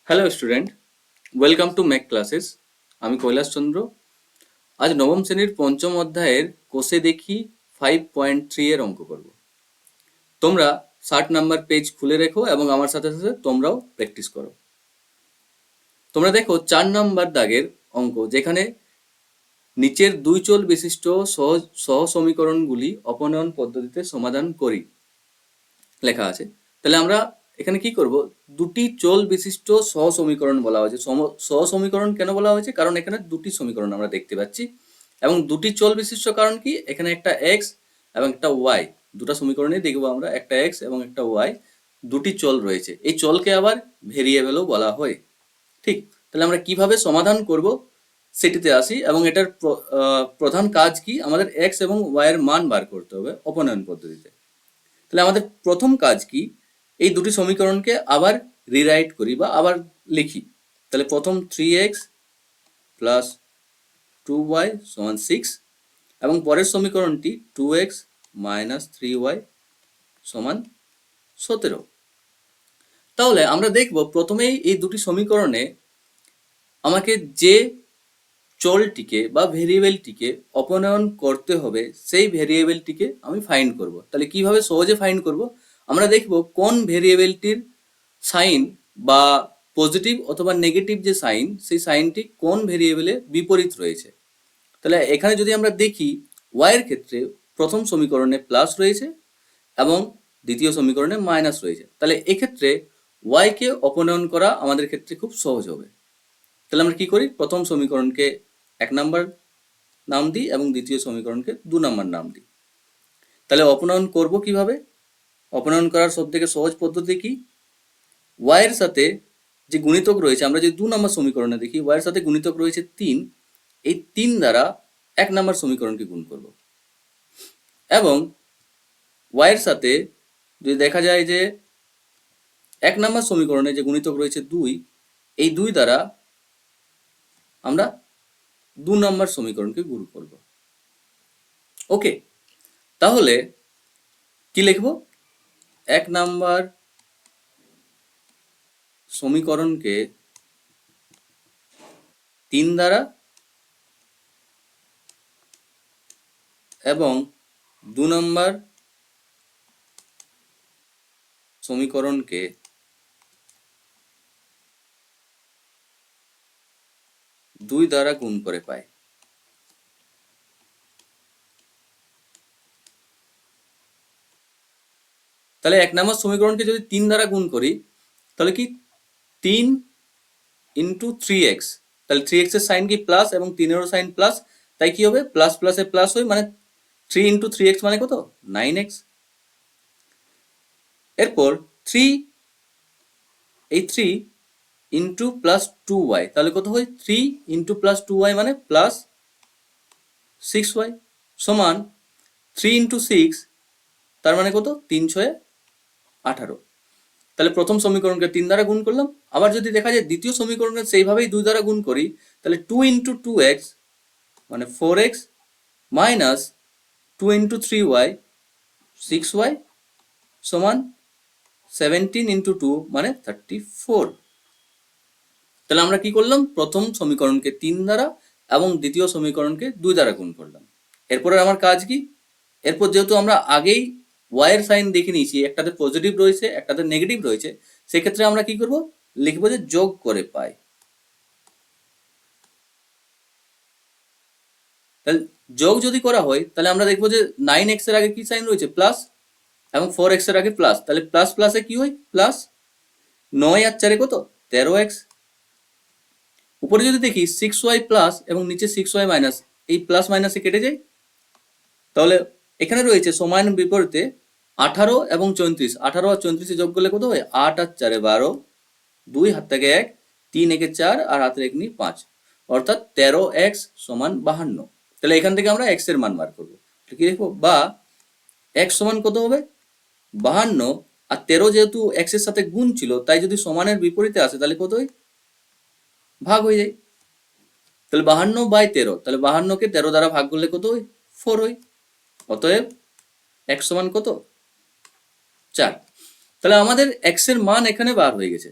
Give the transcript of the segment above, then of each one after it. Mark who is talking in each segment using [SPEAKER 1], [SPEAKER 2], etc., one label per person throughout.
[SPEAKER 1] Hello student, welcome to Mac classes. আমি কৈলাস চন্দ্র। আজ নবম শ্রেণীর পঞ্চম অধ্যায়ের কোষে দেখি 5.3 এর অঙ্ক করব। তোমরা 60 নাম্বার পেজ খুলে রেখো এবং আমার সাথে সাথে তোমরাও প্র্যাকটিস করো। তোমরা দেখো 4 নাম্বার দাগের অঙ্ক, যেখানে নিচের দুই চল বিশিষ্ট সহ সমীকরণগুলি অপনয়ন পদ্ধতিতে সমাধান করি লেখা আছে। তাহলে আমরা এখানে কি করব, দুটি চল বিশিষ্ট সহ সমীকরণ বলা হয়েছে। সহ সমীকরণ কেন বলা হয়েছে? কারণ এখানে দুটি সমীকরণ আমরা দেখতে পাচ্ছি এবং দুটি চল বিশিষ্ট কারণ কি, এখানে একটা এক্স এবং একটা ওয়াই, দুটো সমীকরণে দেখবো আমরা একটা এক্স এবং একটা ওয়াই, দুটি চল রয়েছে। এই চলকে আবার ভেরিয়েবলও বলা হয়। ঠিক, তাহলে আমরা কিভাবে সমাধান করব সেটিতে আসি। এবং এটার প্রধান কাজ কি, আমাদের এক্স এবং ওয়াই এর মান বার করতে হবে অপনয়ন পদ্ধতিতে। তাহলে আমাদের প্রথম কাজ কি, এই দুটি সমীকরণকে আবার রিরাইট করি বা আবার লিখি। তাহলে প্রথম 3x প্লাস 2y সমান 6 এবং পরের সমীকরণটি 2x মাইনাস 3y সমান 17। তাহলে আমরা দেখব প্রথমেই এই দুটি সমীকরণে আমাকে যে চলটিকে বা ভেরিয়েবলটিকে অপনয়ন করতে হবে সেই ভেরিয়েবলটিকে আমি ফাইন্ড করব। তাহলে কিভাবে সহজে ফাইন্ড করব, আমরা দেখব কোন ভেরিয়েবলটির সাইন বা পজিটিভ অথবা নেগেটিভ যে সাইন, সেই সাইনটি কোন ভেরিয়েবলে বিপরীত রয়েছে। তাহলে এখানে যদি আমরা দেখি, ওয়াই এর ক্ষেত্রে প্রথম সমীকরণে প্লাস রয়েছে এবং দ্বিতীয় সমীকরণে মাইনাস রয়েছে। তাহলে এক্ষেত্রে ওয়াইকে অপনয়ন করা আমাদের ক্ষেত্রে খুব সহজ হবে। তাহলে আমরা কি করি, প্রথম সমীকরণকে 1 নাম্বার নাম দিই এবং দ্বিতীয় সমীকরণকে 2 নাম্বার নাম দিই। তাহলে অপনয়ন করব কিভাবে? অপনয়ন করার সবথেকে সহজ পদ্ধতি কি, ওয়াই এর সাথে যে গুণিতক রয়েছে, আমরা যদি 2 নাম্বার সমীকরণে দেখি, ওয়াই এর সাথে গুণিতক রয়েছে 3, এই 3 দ্বারা 1 নাম্বার সমীকরণকে গুণ করব। এবং ওয়াই এর সাথে যদি দেখা যায় যে 1 নাম্বার সমীকরণে যে গুণিতক রয়েছে 2, এই 2 দ্বারা আমরা 2 নাম্বার সমীকরণকে গুণ করব। ওকে, তাহলে কি লিখব, 1 নাম্বার সমীকরণকে 3 দ্বারা এবং 2 নাম্বার সমীকরণকে 2 দ্বারা গুণ করে পাই। তাহলে 1 নাম্বার সমীকরণকে যদি 3 দ্বারা গুণ করি, তাহলে কি 3 ইন্টু 3x, তাহলে 3x এর সাইন কি প্লাস এবং 3 এরও সাইন প্লাস, তাই কি হবে, প্লাস প্লাসে প্লাস হয়, মানে 3 ইন্টু 3x মানে কত, 9x। এরপর 3, এই 3 ইন্টু প্লাস 2y, তাহলে কত হয়, 3 ইন্টু প্লাস 2y মানে প্লাস 6y সমান 3 ইন্টু 6, তার মানে কত, 3 6 18। তাহলে প্রথম সমীকরণকে 3 দ্বারা গুণ করলাম। আবার যদি দেখা যায় দ্বিতীয় সমীকরণকে সেইভাবেই 2 দ্বারা গুণ করি, তাহলে 2 ইন্টু 2x মানে 4x minus 2 into 3y 6y সমান 17 ইন্টু 2 মানে 34। তাহলে আমরা কি করলাম, প্রথম সমীকরণকে 3 দ্বারা এবং দ্বিতীয় সমীকরণকে 2 দ্বারা গুণ করলাম। এরপরে আমার কাজ কি, এরপর যেহেতু আমরা আগেই ওয়াই এর সাইন দেখে নিয়েছি, একটাতে পজিটিভ রয়েছে একটাতে নেগেটিভ রয়েছে, সেক্ষেত্রে আমরা কি করব, লিখবো যে যোগ করে পাই। তাহলে যোগ যদি করা হয়, তাহলে আমরা দেখবো যে 9x এর আগে কি সাইন রয়েছে, প্লাস, এবং 4x এর আগে প্লাস, তাহলে প্লাস প্লাসে কি হয়, প্লাস। 9 আর 4 কত, 13x। উপরে যদি দেখি 6y প্লাস এবং নিচে 6y মাইনাস, এই প্লাস মাইনাসে কেটে যায়। তাহলে এখানে রয়েছে সমান বিপরীতে 18 এবং 34, 18 আর 34 যোগ করলে কত হয়, 8 আর 4 12, 2 হাত থেকে 1, 3 একে 4 আর হাতের 1 নিয়ে 5, অর্থাৎ 13x সমান 52। তাহলে এখান থেকে আমরা x এর মান বার করবো। কি লিখবো, বা x সমান কত হবে, 52, আর 13 যেহেতু x এর সাথে গুণ ছিল, তাই যদি সমানের বিপরীতে আসে তাহলে কত হয়, ভাগ হয়ে যায়। তাহলে 52/13, তাহলে 52কে 13 দ্বারা ভাগ করলে কত হয়, 4 হয়। অতএব x সমান কত, 4। তাহলে আমাদের x এর মান এখানে বার হয়ে গেছে।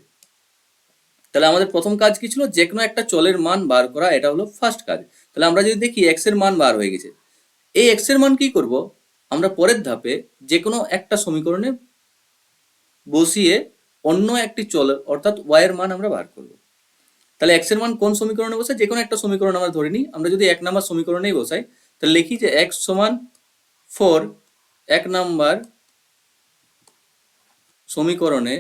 [SPEAKER 1] তাহলে আমাদের প্রথম কাজ কি ছিল, যে কোনো একটা চলের মান বার করা, এটা হলো ফার্স্ট কাজ। তাহলে আমরা যদি দেখি এক্স এর মান বার হয়ে গেছে, এই এক্স এর মান কি করব, আমরা পরের ধাপে যে কোনো একটা সমীকরণে বসিয়ে অন্য একটি চল অর্থাৎ ওয়াই এর মান আমরা বার করব। তাহলে এক্স এর মান কোন সমীকরণে বসাই, যে কোনো একটা সমীকরণ আমরা ধরে নিই। আমরা যদি 1 নম্বর সমীকরণেই বসাই, তাহলে লিখি যে এক্স সমান 4 1 নম্বর সমীকরণে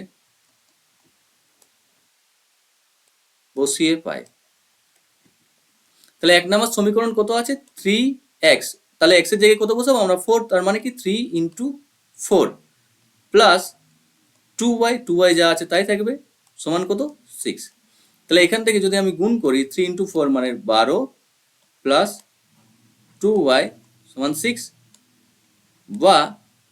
[SPEAKER 1] বসিয়ে পাই। তাহলে 1 নম্বর সমীকরণ কত আছে, 3x, তাহলে x এর জায়গায় কত বসাবো আমরা, 4, তার মানে কি 3 ইন্টু 4 প্লাস 2y যা আছে তাই থাকবে, সমান কত, 6। তাহলে এখান থেকে যদি আমি গুণ করি, 3 ইন্টু 4 মানে 12 প্লাস 2y সমান 6, বা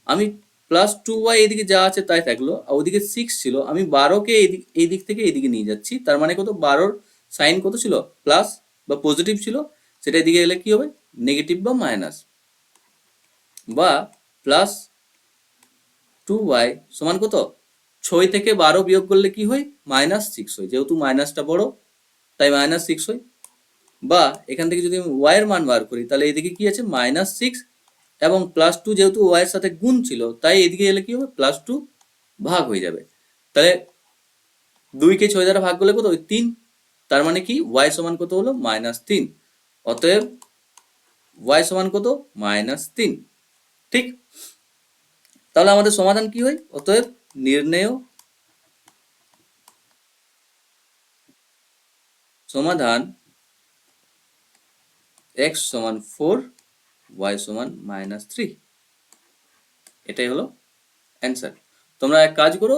[SPEAKER 1] আমি প্লাস 2y এদিকে যা আছে তাই থাকলো, আর ওদিকে 6 ছিল, আমি 12কে এই দিক থেকে এইদিকে নিয়ে যাচ্ছি, তার মানে কত, 12র সাইন কত ছিল, প্লাস বা পজিটিভ ছিল, সেটা এদিকে এলে কি হবে, নেগেটিভ বা মাইনাস, বা প্লাস 2y সমান কত, 6 থেকে 12 বিয়োগ করলে কি হয়, -6 হয়, যেহেতু মাইনাসটা বড় তাই -6 হয়। বা এখান থেকে যদি আমি y এর মান বার করি, তাহলে এদিকে কি আছে, -6 এবং +2, যেহেতু y এর সাথে গুণ ছিল তাই এদিকে এলে কি হবে, +2 ভাগ হয়ে যাবে। তাহলে 2 কে 6 দ্বারা ভাগ করলে কত, 3, তার মানে কি y সমান কত হলো, -3। অতএব y সমান কত, -3। ঠিক, তাহলে আমাদের সমাধান কি হয়, অতএব নির্ণেয় সমাধান x সমান 4 y সমান -3, এটাই হলো অ্যান্সার। তোমরা এক কাজ করো,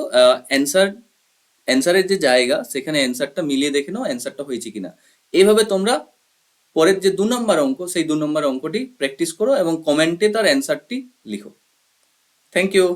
[SPEAKER 1] অ্যান্সারের যে জায়গা সেখানে অ্যান্সারটা মিলিয়ে দেখে নাও অ্যান্সারটা হয়েছে কিনা। এইভাবে তোমরা পরের যে 2 নম্বর অঙ্ক, সেই 2 নম্বর অঙ্কটি প্র্যাকটিস করো এবং কমেন্টে তার অ্যান্সারটি লিখো। Thank you.